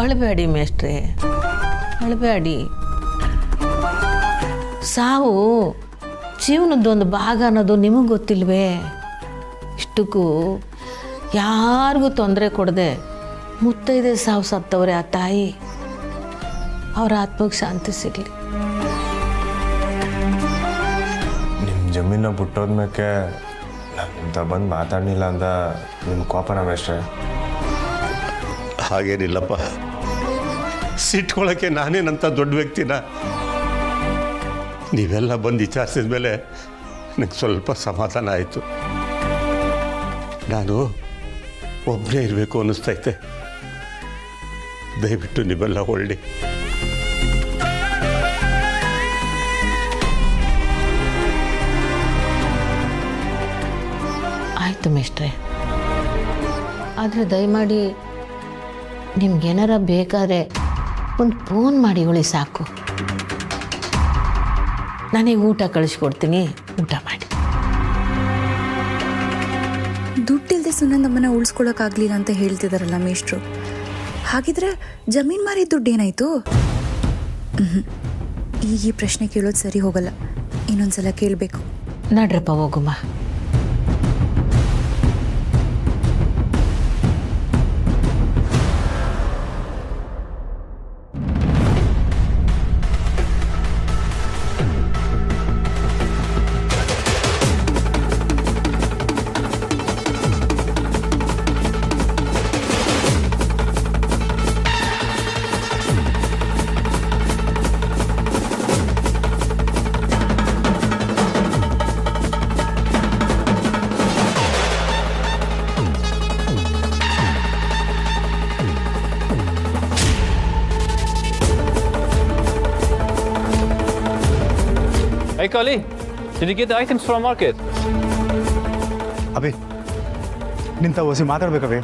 ಅಳಬೇಡಿ ಮೇಷ್ಟ್ರೆ, ಅಳಬೇಡಿ. ಸಾವು ಜೀವನದೊಂದು ಭಾಗ ಅನ್ನೋದು ನಿಮಗೆ ಗೊತ್ತಿಲ್ವೇ? ಇಷ್ಟಕ್ಕೂ ಯಾರಿಗೂ ತೊಂದರೆ ಕೊಡದೆ ಮುತ್ತೈದೆ ಸಾವು ಸತ್ತವ್ರೆ ಆ ತಾಯಿ. ಅವ್ರ ಆತ್ಮಕ್ಕೆ ಶಾಂತಿ ಸಿಗಲಿ. ನಿಮ್ಮ ಜಮೀನ ಬಿಟ್ಟೋದ್ಮೇಲೆ ನಮ್ಮಿಂದ ಬಂದು ಮಾತಾಡಲಿಲ್ಲ ಅಂತ ನಿಮ್ಮ ಕೋಪನ ಮೇಷ್ಟ್ರೆ? ಹಾಗೇನಿಲ್ಲಪ್ಪ, ಸಿಟ್ಕೊಳ್ಳೋಕ್ಕೆ ನಾನೇನಂತ ದೊಡ್ಡ ವ್ಯಕ್ತಿನ. ನೀವೆಲ್ಲ ಬಂದು ವಿಚಾರಿಸಿದ ಮೇಲೆ ನನಗೆ ಸ್ವಲ್ಪ ಸಮಾಧಾನ ಆಯಿತು. ನಾನು ಒಬ್ಬನೇ ಇರಬೇಕು ಅನ್ನಿಸ್ತೈತೆ. ದಯವಿಟ್ಟು ನೀವೆಲ್ಲ ಹೊಳ್ಳಿ. ಆಯಿತು ಮೇಷ್ಟ್ರೆ, ಆದರೆ ದಯಮಾಡಿ ನಿಮ್ಗೇನಾರ ಬೇಕಾದ್ರೆ ಒಂದು ಫೋನ್ ಮಾಡಿ ಹೇಳಿ ಸಾಕು. ನನಗೆ ಊಟ ಕಳಿಸ್ಕೊಡ್ತೀನಿ, ಊಟ ಮಾಡಿ. ದುಡ್ಡಿಲ್ಲದೆ ಸುನಂದಮ್ಮನ ಉಳಿಸ್ಕೊಳಕ್ಕಾಗಲಿಲ್ಲ ಅಂತ ಹೇಳ್ತಿದಾರಲ್ಲ ಮೇಷ್ಟ್ರು. ಹಾಗಿದ್ರೆ ಜಮೀನು ಮಾರಿ ದುಡ್ಡು ಏನಾಯಿತು? ಈಗ ಈ ಪ್ರಶ್ನೆ ಕೇಳೋದು ಸರಿ ಹೋಗಲ್ಲ, ಇನ್ನೊಂದ್ಸಲ ಕೇಳಬೇಕು. ನಡ್ರಪ್ಪ ಹೋಗುಮ್ಮ. Hey Kali, did you get the items from market? Abhi ನಿಂತ ಓಸಿ ಮಾತಾಡ್ಬೇಕವಿ.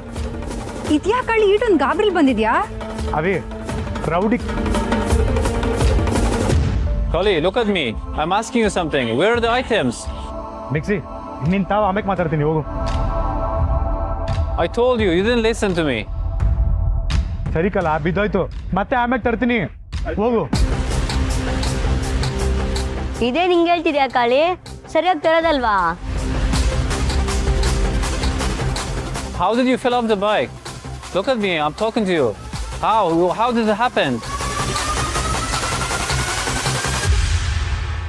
ಇದ್ಯಾ ಕಳ್ಳಿ ಈಟೊಂದು ಗಾಬ್ರಿಲ್ ಬಂದಿದ್ಯಾ? ಅವಿ rowdy. Kali, look at me. I'm asking you something. Where are the items? Mixie ನಿನ್ ತಾವ ಆಮೇಲೆ ಮಾತಾಡ್ತೀನಿ, ಹೋಗು. I told you, you didn't listen to me. ಸರಿ ಕಲ್ಲ, ಬಿದ್ದೋಯ್ತು, ಮತ್ತೆ ಆಮೇಲೆ ತರ್ತೀನಿ, ಹೋಗು. ಇದೇ ನಿಂಗೆ ಹೇಳ್ತಿದ್ಯಾ ಕಾಳಿ? ಸರಿಯಾಗಿ ತರೋದಲ್ವಾ? How did you fill up the bike? Look at me, I'm talking to you. How did it happen?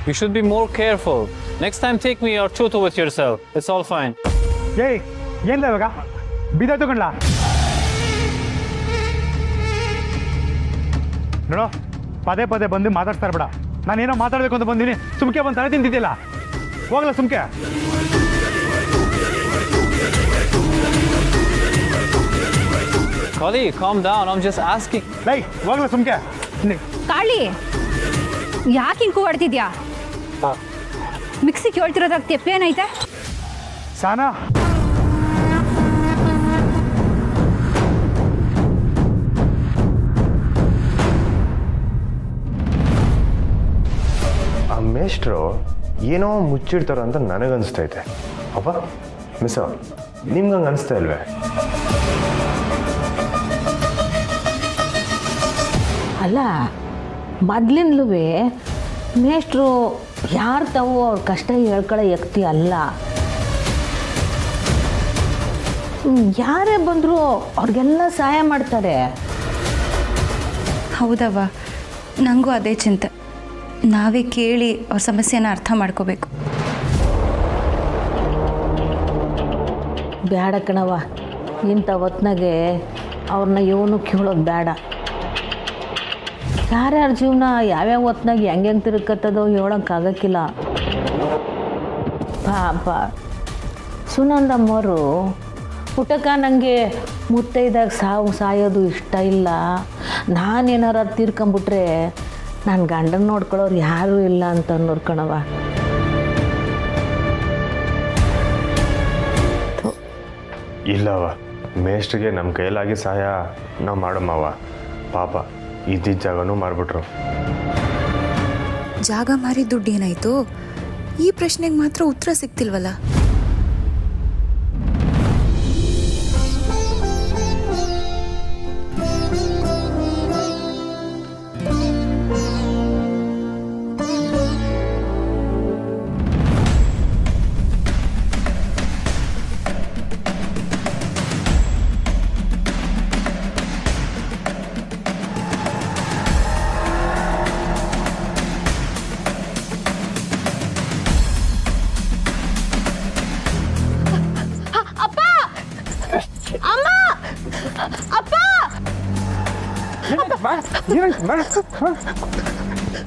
You should be more careful. Next time take me or Chuto with yourself. It's all fine. ಏಯ್ ಏನ್ಲ ಇವಾಗ ಬಿದ್ದೋಯ್ತು ಕಣ್ಲಾ? ನೋಡೋ, ಪದೇ ಪದೇ ಬಂದು ಮಾತಾಡ್ತಾ ಇರ್ಬೇಡ. ನಾನೇನೋ ಮಾತಾಡಬೇಕು ಅಂತ ಬಂದೀನಿ, ಸುಮ್ಕೆ ಬಂದು ತಲೆ ತಿಂತಿದ್ದಿಲ್ಲ. ಹೋಗಲ್ಲ ಸುಮ್ಕೆ. Kali, calm down. I'm just asking. ಲೈ ಹೋಗಲ್ಲ ಸುಮ್ಕೆ. ಕಾಳಿ ಯಾಕೆ ಹಿಂಗೆ ಕೂಗಾಡ್ತಿದ್ಯಾ? ಮಿಕ್ಸಿ ಕೇಳ್ತಿರೋದ್ರಾಗ ತೆಪ್ಪೆ ಏನೈತೆ? ಸಾನಾ ಆ ಮೇಷ್ಟ್ರು ಏನೋ ಮುಚ್ಚಿಡ್ತಾರ ಅಂತ ನನಗನ್ನಿಸ್ತೈತೆ. ಅಪ್ಪ ಮಿಸ್, ನಿಮ್ಗೆ ಹಂಗೆ ಅನಿಸ್ತಾ ಇಲ್ವೇ? ಅಲ್ಲ, ಮೊದಲಿಂದಲೂ ಮೇಷ್ಟ್ರು ಯಾರು ತಾವು ಅವ್ರ ಕಷ್ಟ ಹೇಳ್ಕೊಳ್ಳೋ ವ್ಯಕ್ತಿ ಅಲ್ಲ. ಯಾರೇ ಬಂದರೂ ಅವ್ರಿಗೆಲ್ಲ ಸಹಾಯ ಮಾಡ್ತಾರೆ. ಹೌದವ್ವ, ನನಗೂ ಅದೇ ಚಿಂತೆ. ನಾವೇ ಕೇಳಿ ಅವ್ರ ಸಮಸ್ಯೆನ ಅರ್ಥ ಮಾಡ್ಕೋಬೇಕು. ಬೇಡ ಕಣವ, ಇಂಥ ಹೊತ್ನಾಗೆ ಅವ್ರನ್ನ ಇವನು ಕೇಳೋದು ಬೇಡ. ಯಾರ್ಯಾರ ಜೀವನ ಯಾವ್ಯಾವ ಹೊತ್ನಾಗ ಹೆಂಗೆ ತಿರುಗತ್ತದೋ ಹೇಳೋಕ್ಕಾಗಕ್ಕಿಲ್ಲ. ಪಾಪ ಸುನಂದಮ್ಮವರು ಪುಟಕ ನನಗೆ ಮುತ್ತೈದಾಗ ಸಾಯೋದು ಇಷ್ಟ ಇಲ್ಲ, ನಾನೇನಾರ ತೀರ್ಕೊಂಬಿಟ್ರೆ ನನ್ನ ಗಂಡನ ನೋಡ್ಕೊಳ್ಳೋರು ಯಾರೂ ಇಲ್ಲ ಅಂತ ನೋಡ್ಕೊಳವ. ಇಲ್ಲವ, ಮೇಷ್ಟ್ರಿಗೆ ನಮ್ಮ ಕೈಲಾಗಿ ಸಹಾಯ ನಾವು ಮಾಡಮ್ಮವ. ಪಾಪ ಇದ್ದಿದ್ದ ಜಾಗನೂ ಮಾರ್ಬಿಟ್ರು. ಜಾಗ ಮಾರಿ ದುಡ್ಡು ಏನಾಯಿತು? ಈ ಪ್ರಶ್ನೆಗೆ ಮಾತ್ರ ಉತ್ತರ ಸಿಗ್ತಿಲ್ವಲ್ಲ. ಏನಾಯ್ತಮ್ಮ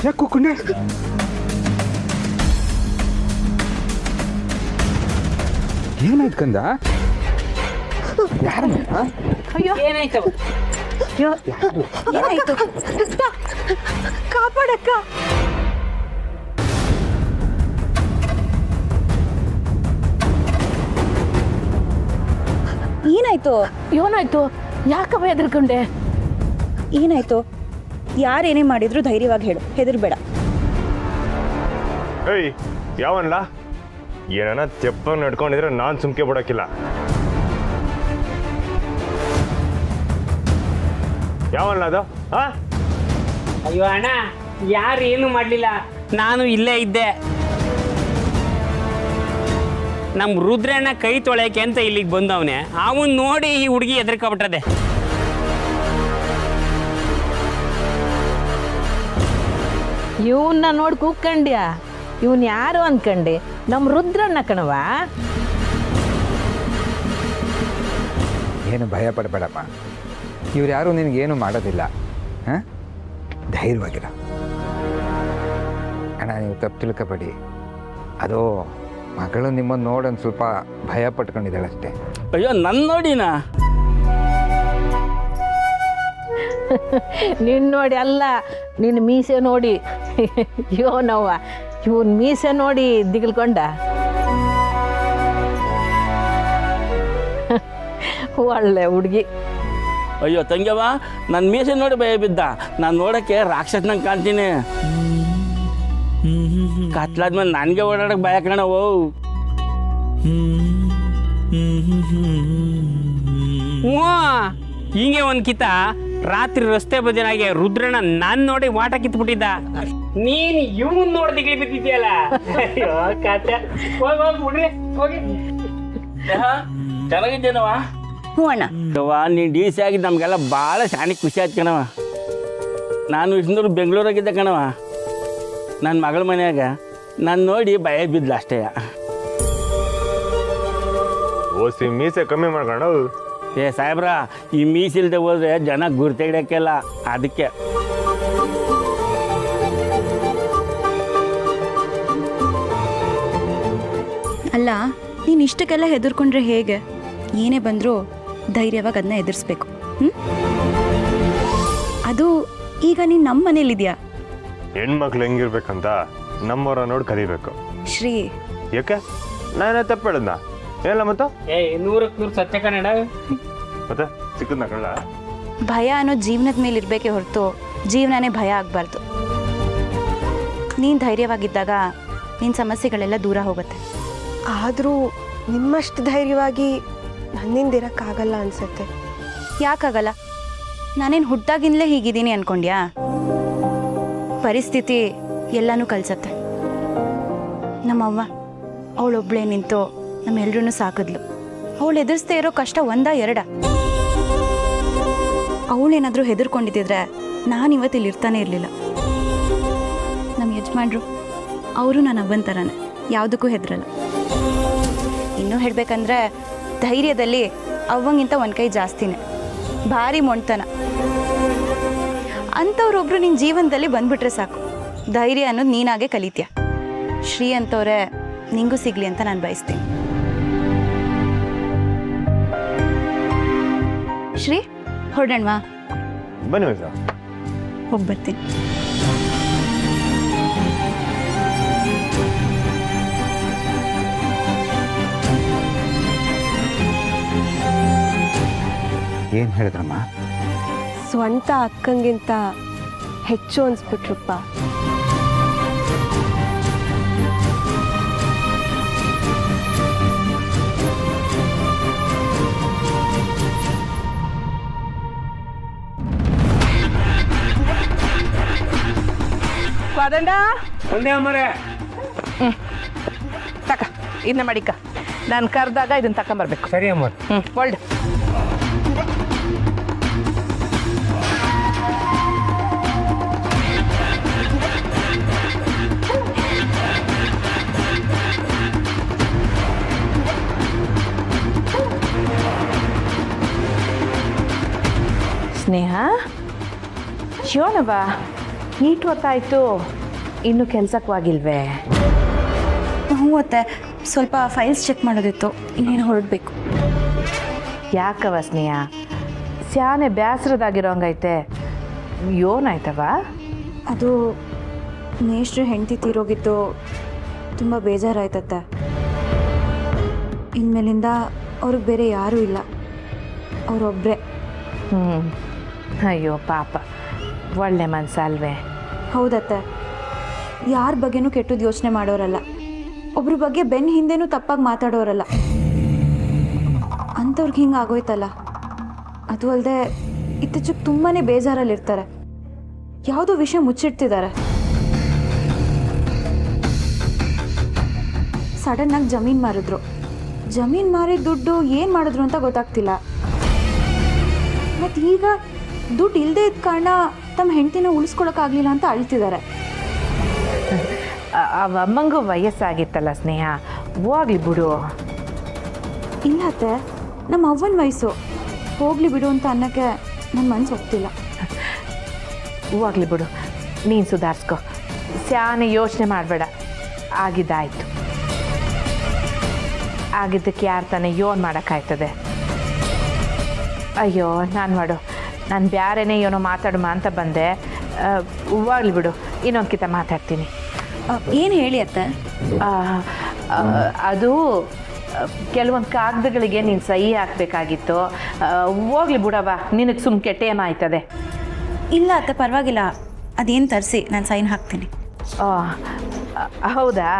ಯಾಕೆ ಕೂಕೊಂಡೆ ಏನಾಯ್ತು ಕಂದ ಯಾರು ಏನಾಯ್ತು ಕಾಪಾಡಕ್ಕ. ಏನಾಯ್ತು? ಏನಾಯ್ತು? ಯಾಕವ ಹೆದರ್ಕೊಂಡೆ? ಏನಾಯ್ತು? ಯಾರೇನೇ ಮಾಡಿದ್ರು ಧೈರ್ಯವಾಗಿ ಹೇಳು, ಹೆದರ್ಬೇಡ. ಏಯ್ ಯಾವನ್ಲ ಏನಾನ ತೆಪ್ಪ ನಡ್ಕೊಂಡಿದ್ರೆ ನಾನು ಸುಮ್ಕೆ ಬಿಡೋಕ್ಕಿಲ್ಲ. ಯಾವನ್ಲ ಅದು? ಹಾಂ ಅಯ್ಯೋ ಅಣ್ಣ, ಯಾರು ಏನು ಮಾಡಲಿಲ್ಲ, ನಾನು ಇಲ್ಲೇ ಇದ್ದೆ. ನಮ್ಮ ರುದ್ರಣ್ಣ ಕೈ ತೊಳೆಯಕ್ಕೆ ಅಂತ ಇಲ್ಲಿಗೆ ಬಂದವನೆ, ಅವನ್ ನೋಡಿ ಈ ಹುಡುಗಿ ಹೆದರ್ಕೊಬಿಟ್ಟದೆ. ಇವನ್ನ ನೋಡಿ ಕೂಕ್ಕಂಡ್ಯಾ? ಇವನ್ ಯಾರು ಅನ್ಕಂಡೆ? ನಮ್ಮ ರುದ್ರಣ್ಣ ಕಣವ. ಏನು ಭಯ ಪಡಬೇಡಮ್ಮ, ಇವ್ರು ಯಾರು ನಿನಗೇನು ಮಾಡೋದಿಲ್ಲ. ಹಾಂ, ಧೈರ್ಯವಾಗಿರ ಅಣ್ಣ. ನೀವು ತಪ್ಪು ತಿಳ್ಕೊಬೇಡಿ, ಅದು ಮಗಳು ನಿಮ್ಮನ್ನು ನೋಡೋದು ಸ್ವಲ್ಪ ಭಯ ಪಟ್ಕೊಂಡಿದ್ದಾಳೆ ಅಷ್ಟೇ. ಅಯ್ಯೋ ನನ್ನ ನೋಡಿನಾ? ನಿನ್ನ ನೋಡಿ ಅಲ್ಲ, ನಿನ್ನ ಮೀಸೆ ನೋಡಿ. ಯೋನವ್ವ, ಇವನ್ ಮೀಸೆ ನೋಡಿ ದಿಗಲ್ಕೊಂಡ. ಒಳ್ಳೆ ಹುಡುಗಿ. ಅಯ್ಯೋ ತಂಗ್ಯವ, ನನ್ನ ಮೀಸೆ ನೋಡಿ ಭಯ ಬಿದ್ದ. ನಾನು ನೋಡೋಕ್ಕೆ ರಾಕ್ಷಸನಂಗೆ ಕಾಣ್ತೀನಿ. ಕತ್ಲಾದ್ಮೇಲೆ ನನಗೆ ಓಡಾಡಕ್ಕೆ ಭಯ ಕಣವು. ಹಿಂಗೆ ಒಂದು ಕಿತ ರಾತ್ರಿ ರಸ್ತೆ ಬದಿನಾಗೆ ರುದ್ರಣ್ಣ ನಾನು ನೋಡಿ ವಾಟ ಕಿತ್ಬಿಟ್ಟಿದ್ದ. ನೀನು ಇವನ್ ನೋಡ್ದಿಗ್ಲಿ ಬಿದ್ದಿದ್ಯಲ್ಲ. ಅಯ್ಯೋ ಕತೆ. ಹೋಗಿ ಹೋಗಿ ಬಿಡ್ರಿ ಹೋಗಿ. ಚೆನ್ನಾಗಿದ್ದೇನವ? ಹ್ಞೂ ಅಣ್ಣ. ನೀನು ಡಿ ಸಿ ಆಗಿದ್ದು ನಮಗೆಲ್ಲ ಭಾಳ ಶಾಣಿ ಖುಷಿ ಆಯ್ತು ಕಣವ. ನಾನು ಇಷ್ಟಂದ್ರು ಬೆಂಗಳೂರಾಗಿದ್ದೆ ಕಣವ. ನನ್ನ ಮಗಳ ಮನೆಯಾಗ ನಾನು ನೋಡಿ ಭಯ ಬಿದ್ಲ ಅಷ್ಟೇ. ಓಸಿ ಮೀಸೆ ಕಮ್ಮಿ ಮಾಡ್ಕೊಂಡು. ಏ ಸಾಹೇಬ್ರ, ಈ ಮೀಸಿಲ್ದೆ ಹೋದ್ರೆ ಜನ ಗುರ್ತಿಡಕ್ಕೆಲ್ಲ, ಅದಕ್ಕೆ. ಅಲ್ಲ, ನೀನು ಇಷ್ಟಕ್ಕೆಲ್ಲ ಹೆದರ್ಕೊಂಡ್ರೆ ಹೇಗೆ? ಏನೇ ಬಂದರೂ ಧೈರ್ಯವಾಗಿ ಅದನ್ನ ಎದುರಿಸ್ಬೇಕು. ಅದು ಈಗ ನೀನು ನಮ್ಮ ಮನೇಲಿದ್ಯಾ. ಹೆಣ್ಮಕ್ಳು ಹೆಂಗಿರ್ಬೇಕಂತ ನಮ್ಮವ್ರ ನೋಡಿ ಕಲಿಬೇಕು. ಶ್ರೀ, ಯಾಕೆ ನಾನೇ ತಪ್ಪು ಹೇಳಿದ್ನ? ಏನಿಲ್ಲ ಮತ್ತು ಏ 100ಕ್ಕೆ 100 ಸತ್ಯ ಕನ್ನಡ. ಮತ್ತೆ ಸಿಕ್ಕದ್ನ ಕಳ್ಳ? ಭಯ ಅನ್ನೋ ಜೀವನದ ಮೇಲೆ ಇರಬೇಕೇ ಹೊರತು ಜೀವನನೇ ಭಯ ಆಗಬಾರ್ದು. ನೀನು ಧೈರ್ಯವಾಗಿದ್ದಾಗ ನಿನ್ನ ಸಮಸ್ಯೆಗಳೆಲ್ಲ ದೂರ ಹೋಗುತ್ತೆ. ಆದರೂ ನಿಮ್ಮಷ್ಟು ಧೈರ್ಯವಾಗಿ ನನ್ನಿಂದ ಇರೋಕ್ಕಾಗಲ್ಲ ಅನ್ಸುತ್ತೆ. ಯಾಕಾಗಲ್ಲ? ನಾನೇನು ಹುಟ್ಟಾಗಿಂದಲೇ ಹೀಗಿದ್ದೀನಿ ಅನ್ಕೊಂಡ್ಯಾ? ಪರಿಸ್ಥಿತಿ ಎಲ್ಲನೂ ಕಲಿಸತ್ತೆ. ನಮ್ಮವ್ವ ಅವಳೊಬ್ಳೇ ನಿಂತು ನಮ್ಮೆಲ್ರೂ ಸಾಕಿದ್ಲು. ಅವಳು ಎದುರಿಸ್ದೇ ಇರೋ ಕಷ್ಟ 1 2. ಅವಳೇನಾದರೂ ಹೆದರ್ಕೊಂಡಿದ್ದಿದ್ರೆ ನಾನಿವತ್ತು ಇಲ್ಲಿ ಇರ್ತಾನೆ ಇರಲಿಲ್ಲ. ನಮ್ಮ ಯಜಮಾನ್ರು ಅವರು ನನ್ನ ಅವ್ವನ ಥರನೇ, ಯಾವುದಕ್ಕೂ ಹೆದರಲ್ಲ. ಇನ್ನೂ ಹೇಳಬೇಕಂದ್ರೆ ಧೈರ್ಯದಲ್ಲಿ ಅವ್ವಂಗಿಂತ 1 ಕೈ ಜಾಸ್ತಿನೇ. ಭಾರಿ ಮೊಣ್ತನ. ಅಂಥವ್ರೊಬ್ರು ನಿನ್ನ ಜೀವನದಲ್ಲಿ ಬಂದ್ಬಿಟ್ರೆ ಸಾಕು, ಧೈರ್ಯ ಅನ್ನೋದು ನೀನಾಗೆ ಕಲಿತೀಯ. ಶ್ರೀ ಅಂತವ್ರೆ ನಿಂಗೂ ಸಿಗಲಿ ಅಂತ ನಾನು ಬಯಸ್ತೀನಿ. ಶ್ರೀ, ಹೊರಡೋಣವಾ? ಬನ್ನಿ ಮಿಸ್. ಹೋಗಿ ಬರ್ತೀನಿ. ಏನು ಹೇಳಿದ್ರಮ್ಮ? ಸ್ವಂತ ಅಕ್ಕಂಗಿಂತ ಹೆಚ್ಚು ಅನ್ಸ್ಬಿಟ್ರಪ್ಪ. ವಾದಂಡ ಒಂದೇ ಅಮ್ಮರೇ. ತಕ ಇದನ್ನ ಮಾಡಿಕ. ನಾನು ಕರೆದಾಗ ಇದನ್ನ ತಕೊಂಬರ್ಬೇಕು. ಸರಿ ಅಮ್ಮ. ಒಳ್ಳೆ ಸ್ನೇಹ, ಶಿವನವ ನೀಟ್ ಹೊತ್ತಾಯ್ತು ಇನ್ನೂ ಕೆಲ್ಸಕ್ಕೆ ಹೋಗಿಲ್ವೇ? ಹ್ಞೂ ಅತ್ತೆ, ಸ್ವಲ್ಪ ಫೈಲ್ಸ್ ಚೆಕ್ ಮಾಡೋದಿತ್ತು, ಇನ್ನೇನು ಹೊರಡಬೇಕು. ಯಾಕವ ಸ್ನೇಹ ಸ್ಯಾನೆ ಬೇಸರದಾಗಿರೋಂಗೈತೆ, ಏನಾಯ್ತವ? ಅದು ಮೇಷ್ಟ್ರು ಹೆಂಡತಿ ತೀರೋಗಿದ್ದು ತುಂಬ ಬೇಜಾರಾಯ್ತತ್ತೆ. ಇನ್ಮೇಲಿಂದ ಅವ್ರಿಗೆ ಬೇರೆ ಯಾರೂ ಇಲ್ಲ, ಅವರೊಬ್ಬರೇ. ಅಯ್ಯೋ ಪಾಪ, ಒಳ್ಳೆ ಮನಸ್ಸಲ್ವೇ? ಹೌದತ್ತೆ, ಯಾರ ಬಗ್ಗೆನೂ ಕೆಟ್ಟದ್ದು ಯೋಚನೆ ಮಾಡೋರಲ್ಲ, ಒಬ್ರ ಬಗ್ಗೆ ಬೆನ್ನ ಹಿಂದೆನೂ ತಪ್ಪಾಗಿ ಮಾತಾಡೋರಲ್ಲ. ಅಂಥವ್ರಿಗೆ ಹಿಂಗೆ ಆಗೋಯ್ತಲ್ಲ. ಅದು ಅಲ್ಲದೆ ಇತ್ತೀಚೆಗೆ ತುಂಬಾ ಬೇಜಾರಲ್ಲಿರ್ತಾರೆ, ಯಾವುದೋ ವಿಷಯ ಮುಚ್ಚಿಡ್ತಿದ್ದಾರೆ. ಸಡನ್ನಾಗಿ ಜಮೀನು ಮಾರಿದ್ರು, ಜಮೀನು ಮಾರಿದ ದುಡ್ಡು ಏನು ಮಾಡಿದ್ರು ಅಂತ ಗೊತ್ತಾಗ್ತಿಲ್ಲ. ಮತ್ತು ಈಗ ದುಡ್ಡು ಇಲ್ಲದೆ ಇದ್ದ ಕಾರಣ ತಮ್ಮ ಹೆಂಡತಿನ ಉಳಿಸ್ಕೊಳಕ್ಕಾಗಲಿಲ್ಲ ಅಂತ ಅಳ್ತಿದ್ದಾರೆ. ಅಮ್ಮಂಗೂ ವಯಸ್ಸಾಗಿತ್ತಲ್ಲ ಸ್ನೇಹ, ಹೋಗ್ಲಿ ಬಿಡು. ಇಲ್ಲ ಅತ್ತೆ, ನಮ್ಮ ಅವ್ವನ ವಯಸ್ಸು, ಹೋಗ್ಲಿ ಬಿಡು ಅಂತ ಅನ್ನೋಕ್ಕೆ ನನ್ನ ಮನಸ್ಸು ಒಪ್ತಿಲ್ಲ. ಹೋಗ್ಲಿ ಬಿಡು, ನೀನು ಸುಧಾರಿಸ್ಕೊ, ಸ್ಯಾನೆ ಯೋಚನೆ ಮಾಡಬೇಡ. ಆಗಿದ್ದಾಯ್ತು, ಆಗಿದ್ದಕ್ಕೆ ಯಾರು ತಾನೇ ಯೋನ್ ಮಾಡೋಕ್ಕಾಯ್ತದೆ? ಅಯ್ಯೋ ನಾನು ಮಾಡು, ನಾನು ಬ್ಯಾರೇನೇ ಏನೋ ಮಾತಾಡುಮ ಅಂತ ಬಂದೆ. ಹೋಗ್ಲಿ ಬಿಡು, ಇನ್ನೊಂದು ಕಿತ ಮಾತಾಡ್ತೀನಿ. ಏನು ಹೇಳಿ ಅತ್ತೆ? ಅದು ಕೆಲವೊಂದು ಕಾಗದಗಳಿಗೆ ನೀನು ಸಹಿ ಹಾಕಬೇಕಾಗಿತ್ತು. ಹೋಗ್ಲಿ ಬಿಡವ, ನಿನಗೆ ಸುಮ್ಕೆ ಟೇಮ್ ಆಯ್ತದೆ. ಇಲ್ಲ ಅತ್ತೆ, ಪರವಾಗಿಲ್ಲ, ಅದೇನು ತರಿಸಿ ನಾನು ಸೈನ್ ಹಾಕ್ತೀನಿ. ಹೌದಾ?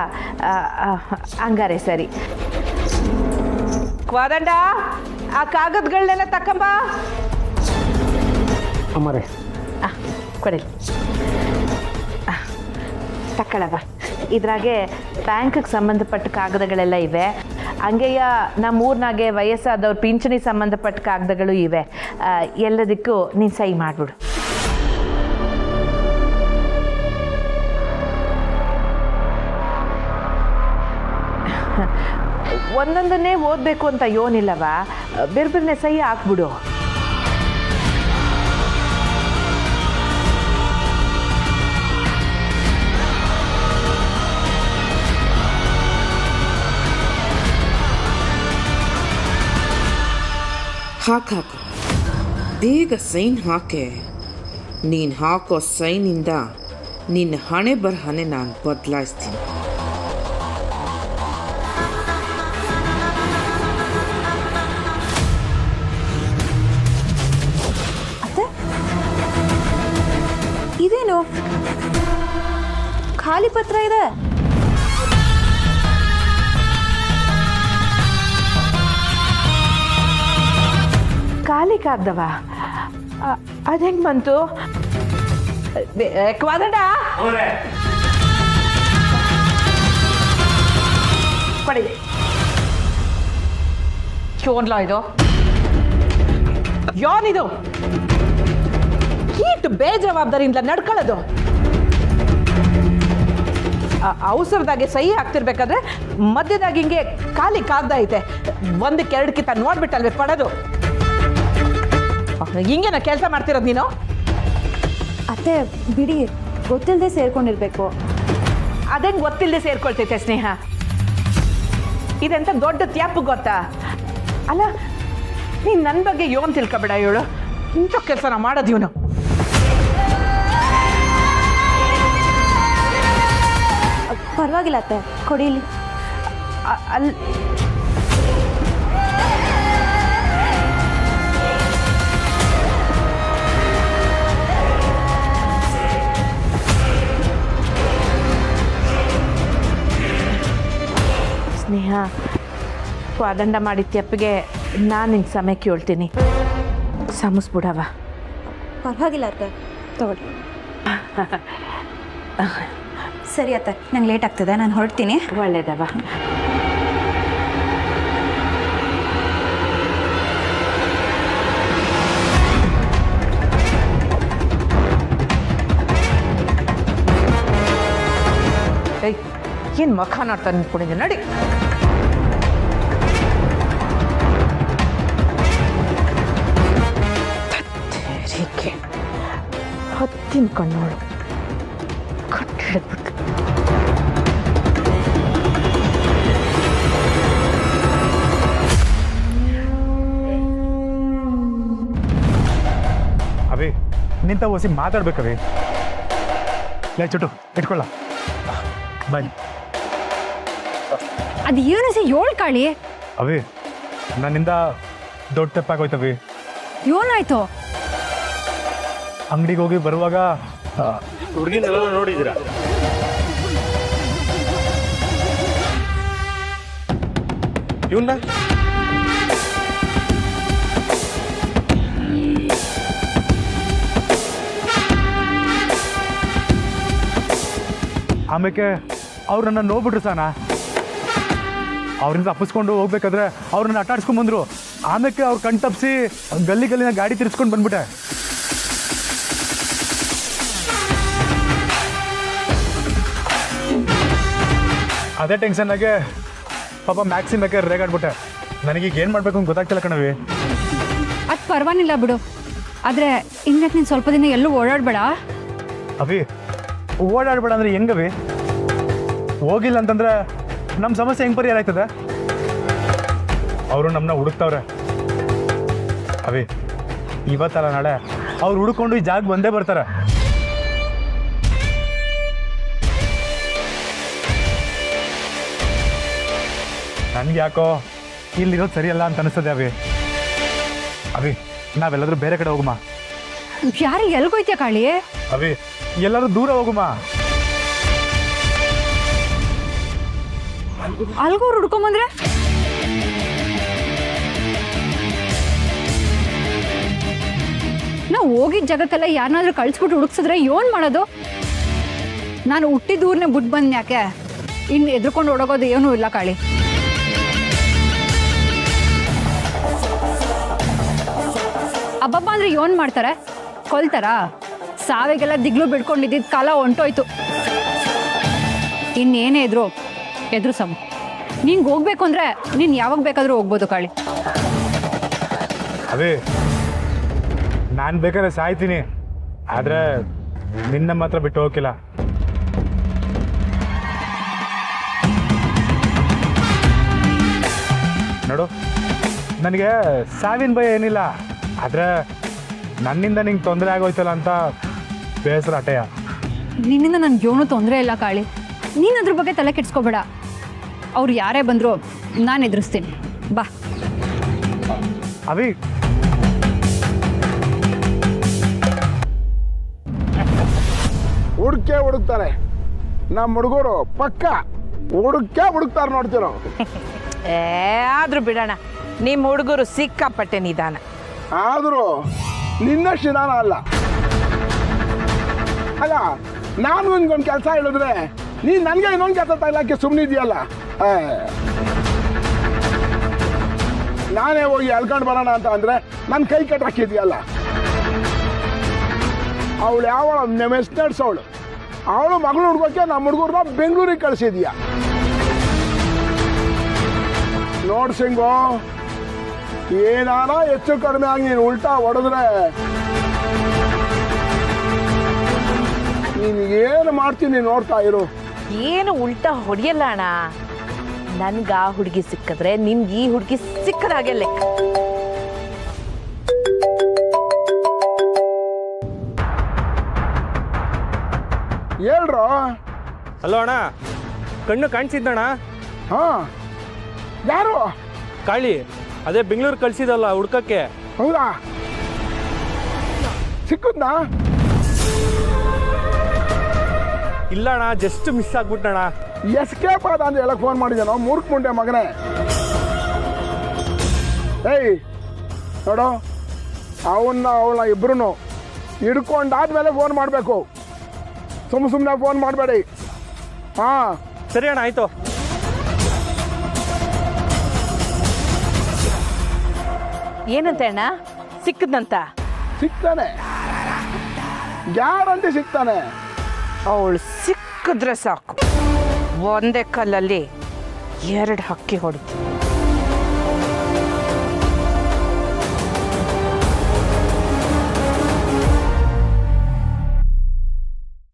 ಹಂಗಾರೆ ಸರಿ. ಕ್ವಾದಂಡ, ಆ ಕಾಗದಗಳನ್ನೆಲ್ಲ ತಕ್ಕಂಬ. ಅಮ್ಮರೇ ಕೊಡಿ, ತಕ್ಕಳವ. ಇದ್ರಾಗೆ ಬ್ಯಾಂಕಿಗೆ ಸಂಬಂಧಪಟ್ಟ ಕಾಗದಗಳೆಲ್ಲ ಇವೆ. ಹಂಗೆಯ ನಮ್ಮೂರ್ನಾಗೆ ವಯಸ್ಸಾದವ್ರ ಪಿಂಚಣಿ ಸಂಬಂಧಪಟ್ಟ ಕಾಗದಗಳು ಇವೆ. ಎಲ್ಲದಕ್ಕೂ ನೀನು ಸಹಿ ಮಾಡಿಬಿಡು. ಒಂದೊಂದನ್ನೇ ಓದಬೇಕು ಅಂತ ಯೋನಿಲ್ಲವ, ಬೇರೆ ಬೇರೆ ಸಹಿ ಹಾಕ್ಬಿಡು. ಹಾಕು ಬೇಗ ಸೈನ್ ಹಾಕೆ. ನೀನು ಹಾಕೋ ಸೈನಿಂದ ನಿನ್ನ ಹಣೆ ಬರಹನೆ ನಾನು ಬದಲಾಯಿಸ್ತೀನಿ. ಇದೇನು ಖಾಲಿ ಪತ್ರ ಇದೆ? ಖಾಲಿ ಕಾಗ್ದವ? ಅದು ಹೆಂಗೆ ಬಂತು? ಕ್ವಾದಂಡ ಕೊಡಿ. ಯೋನ್ಲ ಇದು, ಯೋನಿದು ಹೀಟ್ ಬೇಜವಾಬ್ದಾರಿಯಿಂದ ನಡ್ಕೊಳ್ಳೋದು. ಅವಸರದಾಗೆ ಸಹಿ ಆಗ್ತಿರ್ಬೇಕಾದ್ರೆ ಮಧ್ಯದಾಗ ಹಿಂಗೆ ಖಾಲಿ ಕಾಗ್ದ ಐತೆ, ಒಂದಕ್ಕೆ ಎರಡು ಕಿತ್ತ ನೋಡ್ಬಿಟ್ಟಲ್ವೇ ಪಡೋದು. ಹಿಂಗೇನ ಕೆಲಸ ಮಾಡ್ತಿರೋದು ನೀನು? ಅತ್ತೆ ಬಿಡಿ, ಗೊತ್ತಿಲ್ಲದೆ ಸೇರ್ಕೊಂಡಿರ್ಬೇಕು. ಅದೇನು ಗೊತ್ತಿಲ್ಲದೆ ಸೇರ್ಕೊಳ್ತೈತೆ ಸ್ನೇಹ? ಇದೆಂತ ದೊಡ್ಡ ತ್ಯಾಪು ಗೊತ್ತಾ? ಅಲ್ಲ, ನೀನು ನನ್ನ ಬಗ್ಗೆ ಯೋನ್ ತಿಳ್ಕೊಬೇಡ. ಇವಳು ಇಂಥ ಕೆಲಸನ ಮಾಡೋದು ಇವನು. ಪರವಾಗಿಲ್ಲ ಅತ್ತೆ, ಕೊಡಿಲಿ. ಅಲ್ಲಿ ಸ್ನೇಹ, ಕ್ವಾದಂಡ ಮಾಡಿದ ತೆಪ್ಪಿಗೆ ನಾನು ನಿನ್ನ ಸಮಯ ಕೇಳ್ತೀನಿ, ಸಮಸ್ಬಿಡವ. ಪರವಾಗಿಲ್ಲ ಅತ್ತೆ, ತಗೊಳ್ಳಿ. ಸರಿ ಅತ್ತೆ, ನಂಗೆ ಲೇಟ್ ಆಗ್ತದೆ, ನಾನು ಹೊರಡ್ತೀನಿ. ಒಳ್ಳೇದವ. ಏನು ಮಖ ನೋಡ್ತಾನೆ ನಿಂತ್ಕೊಂಡಿದ್ದೆ ನೋಡಿ. ಹತ್ತು ತಿನ್ಕೊಂಡು ನೋಡು ಕಟ್ಟು ಹಿಡಿದ್ಬಿಟ್ಟು. ಅವಿ ನಿಂತ ಓಸಿ ಮಾತಾಡ್ಬೇಕವಿ. ಲೇ ಚುಟ್ಟು ಇಟ್ಕೊಳ್ಳ ಬಾಯ್. ಅದು ಏನು ಸಿ ಏಳು ಕಾಳಿ ಅವಿ ನನ್ನಿಂದ ದೊಡ್ಡ ತಪ್ಪಾಗೋಯ್ತವಿ. ಏನಾಯ್ತು? ಅಂಗಡಿಗೆ ಹೋಗಿ ಬರುವಾಗ ಹುಡುಗಿನೆಲ್ಲ ನೋಡಿದ್ದೀರಾ? ಇವನ್ನ ಆಮೇಲೆ ಅವ್ರು ನನ್ನ ನೋಡ್ಬಿಟ್ರು ಸಾನ. ಅವ್ರಿಂದ ತಪ್ಪಿಸ್ಕೊಂಡು ಹೋಗ್ಬೇಕಾದ್ರೆ ಅವ್ರನ್ನ ಅಟ್ಟಾಡ್ಸ್ಕೊಂಡ್ ಬಂದ್ರು. ಆಮೇಲೆ ಅವ್ರು ಕಣ್ ತಪ್ಪಿಸಿ ಗಲ್ಲಿನ ಗಾಡಿ ತಿರ್ಸ್ಕೊಂಡು ಬಂದ್ಬಿಟ್ಟೆ. ಅದೇ ಟೆನ್ಷನ್ನಾಗೆ ಪಾಪ ಮ್ಯಾಕ್ಸಿ ಮೇಕೆ ರೇಗಾಡ್ಬಿಟ್ಟೆ. ನನಗೀಗ ಏನು ಮಾಡಬೇಕು ಅಂತ ಗೊತ್ತಾಗ್ತಿಲ್ಲ ಕಣವಿ. ಅದು ಪರವಾಗಿಲ್ಲ ಬಿಡು. ಆದರೆ ಇನ್ಯಾಕೆ ನೀನು ಸ್ವಲ್ಪ ದಿನ ಎಲ್ಲೂ ಓಡಾಡಬೇಡ. ಅವಿ ಓಡಾಡ್ಬೇಡ ಅಂದ್ರೆ ಹೆಂಗವಿ? ಹೋಗಿಲ್ಲ ಅಂತಂದ್ರೆ ನಮ್ಮ ಸಮಸ್ಯೆ ಹೆಂಗೆ ಪರಿಹಾರ ಆಯ್ತದೆ? ಅವರು ನಮ್ಮನ್ನ ಹುಡುಕ್ತವ್ರೆ ಅವಿ. ಇವತ್ತಲ್ಲ ನಾಳೆ ಅವ್ರು ಹುಡುಕೊಂಡು ಈ ಜಾಗ ಬಂದೇ ಬರ್ತಾರೆ. ನನ್ಗೆ ಯಾಕೋ ಇಲ್ಲಿರೋದು ಸರಿಯಲ್ಲ ಅಂತ ಅನಿಸ್ತದೆ ಅವಿ. ಅವಿ ನಾವೆಲ್ಲಾದ್ರೂ ಬೇರೆ ಕಡೆ ಹೋಗುಮ. ಯಾರು ಎಲ್ಗೋಯ್ತೀಯ ಕಾಳಿ? ಅವಿ ಎಲ್ಲರೂ ದೂರ ಹೋಗುಮ. ಅಲ್ಗೋರು ಹುಡ್ಕೊಂಬಂದ್ರೆ ನಾವು ಹೋಗಿದ್ದ ಜಾಗಕ್ಕೆಲ್ಲ ಯಾರನ್ನಾದ್ರೂ ಕಳ್ಸ್ಬಿಟ್ಟು ಹುಡುಕ್ಸಿದ್ರೆ ಏನ್ ಮಾಡೋದು? ನಾನು ಹುಟ್ಟಿದ ಊರ್ನೇ ಬಿಟ್ಟು ಬಂದ್ ಯಾಕೆ ಇನ್ನು ಎದ್ರುಕೊಂಡು ಓಡೋಗೋದು ಏನೂ ಇಲ್ಲ ಕಾಳಿ. ಅಬ್ಬಬ್ಬ ಅಂದ್ರೆ ಏನ್ ಮಾಡ್ತಾರೆ? ಕೊಲ್ತಾರ? ಸಾವಿಗೆಲ್ಲ ದಿಗ್ಲು ಬಿಡ್ಕೊಂಡಿದ್ದಿದ್ದು ಕಾಲ ಹೊಂಟೋಯ್ತು. ಇನ್ನೇನೇ ಎದ್ರು ಸಮ. ನಿಂಗೆ ಹೋಗ್ಬೇಕು ಅಂದ್ರೆ ನೀನು ಯಾವಾಗ ಬೇಕಾದ್ರೂ ಹೋಗ್ಬೋದು ಕಾಳಿ. ಅದೇ ನಾನು ಬೇಕಾದ್ರೆ ಸಾಯ್ತೀನಿ, ಆದರೆ ನಿನ್ನ ಮಾತ್ರ ಬಿಟ್ಟು ಹೋಗಿಲ್ಲ. ನೋಡು, ನನಗೆ ಸಾವಿನ ಭಯ ಏನಿಲ್ಲ, ಆದರೆ ನನ್ನಿಂದ ನಿಂಗೆ ತೊಂದರೆ ಆಗೋಯ್ತಲ್ಲ ಅಂತ ಬೇಸರ ಅಟೆಯ. ನಿನ್ನಿಂದ ನನಗೆ ಏನೂ ತೊಂದರೆ ಇಲ್ಲ ಕಾಳಿ. ನೀನು ಅದ್ರ ಬಗ್ಗೆ ತಲೆ ಕೆಡ್ಸ್ಕೋಬೇಡ. ಅವ್ರು ಯಾರೇ ಬಂದರೂ ನಾನು ಎದುರಿಸ್ತೀನಿ, ಬಾ. ಅವಿ ಹುಡುಕ್ತಾರೆ ನಮ್ಮ ಹುಡುಗರು, ಪಕ್ಕ ಹುಡುಕ್ತಾರೆ ನೋಡ್ತಿರೋ. ಆದ್ರೂ ಬಿಡೋಣ, ನಿಮ್ಮ ಹುಡುಗರು ಸಿಕ್ಕಾಪಟ್ಟೆ ನಿಧಾನ. ಆದರೂ ನಿನ್ನಷ್ಟು ನಿಧಾನ ಅಲ್ಲ. ಅಲ್ಲ, ನಾನು ನಿನ್ಗೊಂದು ಕೆಲಸ ಹೇಳಿದ್ರೆ ನೀನು ನನಗೆ ಇನ್ನೊಂದು ಕೆಲಸ ತಗೊಳ್ಳೋಕ್ಕೆ ಸುಮ್ಮನೆ ಇದೆಯಲ್ಲ. ನಾನೇ ಹೋಗಿ ಎಳ್ಕೊಂಡು ಬರೋಣ ಅಂತ ಅಂದರೆ ನನ್ನ ಕೈ ಕಟ್ಟಾಕಿದೆಯಲ್ಲ. ಅವಳು ಯಾವ ಮೆಸ್ ನಡ್ಸವಳು, ಅವಳು ಮಗಳು ಹುಡ್ಕೋಕ್ಕೆ ನಮ್ಮ ಹುಡುಗರನ್ನ ಬೆಂಗಳೂರಿಗೆ ಕಳಿಸಿದೀಯ. ನೋಡ್ ಸಿಂಗು, ಏನಾರ ಹೆಚ್ಚು ಕಡಿಮೆ ಆಗಿ ನೀನು ಉಲ್ಟಾ ಹೊಡೆದ್ರೆ ನೀನು ಏನು ಮಾಡ್ತೀನಿ ನೋಡ್ತಾ ಇರು. ಏನು ಉಲ್ಟಾ ಹೊಡೆಯಲ್ಲ ಅಣ್ಣ. ನನ್ಗೆ ಆ ಹುಡುಗಿ ಸಿಕ್ಕಿದ್ರೆ ನಿಮ್ಗೆ ಈ ಹುಡುಗಿ ಸಿಕ್ಕದಾಗೆ ಲೆಕ್ಕ. ಹೇಳ್ರೋ. ಹಲೋ ಅಣ್ಣ, ಕಣ್ಣು ಕಾಣಿಸಿದ್ದಣ್ಣ. ಹಾಂ, ಯಾರು? ಕಾಳಿ, ಅದೇ ಬೆಂಗಳೂರು ಕಳಿಸಿದಲ್ಲ ಹುಡ್ಕಕ್ಕೆ. ಹೌದಾ? ಸಿಕ್ಕುದ್ನಾ? ಇಲ್ಲ ಅಣ್ಣ, ಜಸ್ಟ್ ಮಿಸ್ ಆಗ್ಬಿಟ್ಟಣ. ಎಸ್ಕೇಪ್ ಆದ ಅಂತ ಹೇಳಕ್ ಫೋನ್ ಮಾಡಿದ್ದೇನೋ ಮೂರ್ಖ ಮುಂಡೆ ಮಗನೇ. ಏಯ್ ನೋಡು, ಅವಳನ್ನ ಇಬ್ರು ಹಿಡ್ಕೊಂಡಾದ್ಮೇಲೆ ಫೋನ್ ಮಾಡಬೇಕು. ಸುಮ್ಮನೆ ಫೋನ್ ಮಾಡಬೇಡಿ. ಹಾಂ ಸರಿ ಅಣ್ಣ, ಆಯ್ತು. ಏನಂತೆ ಅಣ್ಣ? ಸಿಕ್ಕದಂತ? ಸಿಗ್ತಾನೆ, ಗ್ಯಾರಂಟಿ ಸಿಗ್ತಾನೆ. ಅವಳು ಸಿಕ್ಕಿದ್ರೆ ಸಾಕು, ಒಂದೇ ಕಲ್ಲಲ್ಲಿ 2 ಹಕ್ಕಿ ಹೊಡಿತು.